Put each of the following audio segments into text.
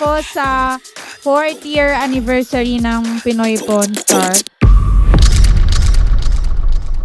ako sa 4th year anniversary ng Pinoy Pawn Star.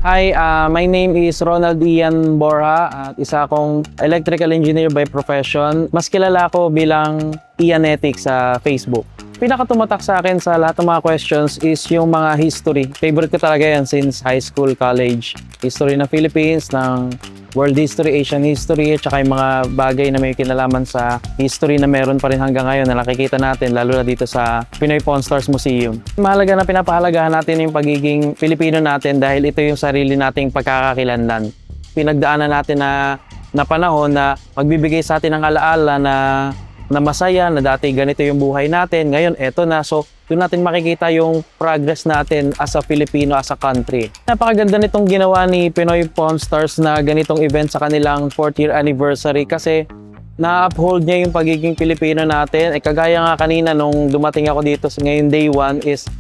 Hi, my name is Ronald Ian Borja at isa akong electrical engineer by profession. Mas kilala ko bilang Ianetics sa Facebook. Pinakatumatak sa akin sa lahat ng mga questions is yung mga history. Favorite ko talaga yan since high school, college. History ng Philippines, ng world history, Asian history, at saka yung mga bagay na may kinalaman sa history na meron pa rin hanggang ngayon na nakikita natin, lalo na dito sa Pinoy Pawn Stars Museum. Mahalaga na pinapahalagahan natin yung pagiging Pilipino natin dahil ito yung sarili nating pagkakakilanlan. Pinagdaanan natin na panahon na magbibigay sa atin ng alaala na masaya, na dati ganito yung buhay natin, ngayon eto na. So, doon natin makikita yung progress natin as a Filipino, as a country. Napakaganda nitong ginawa ni Pinoy Pawn Stars na ganitong event sa kanilang 4th year anniversary kasi na-uphold niya yung pagiging Pilipino natin. Kagaya nga kanina nung dumating ako dito ngayon day 1 is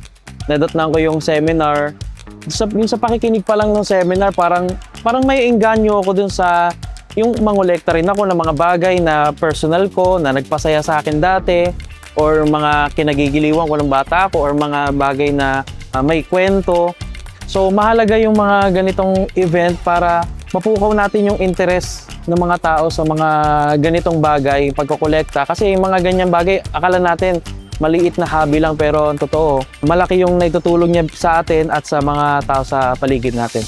nadatnan ko yung seminar. Yung sa pakikinig pa lang ng seminar, parang may engganyo ako dun sa yung mangolekta rin ako ng mga bagay na personal ko, na nagpasaya sa akin dati, or mga kinagigiliwan ko ng bata ko, or mga bagay na may kwento. So mahalaga yung mga ganitong event para mapukaw natin yung interest ng mga tao sa mga ganitong bagay, pagkokolekta. Kasi yung mga ganyang bagay, akala natin maliit na hobby lang, pero ang totoo, malaki yung naitutulong niya sa atin at sa mga tao sa paligid natin.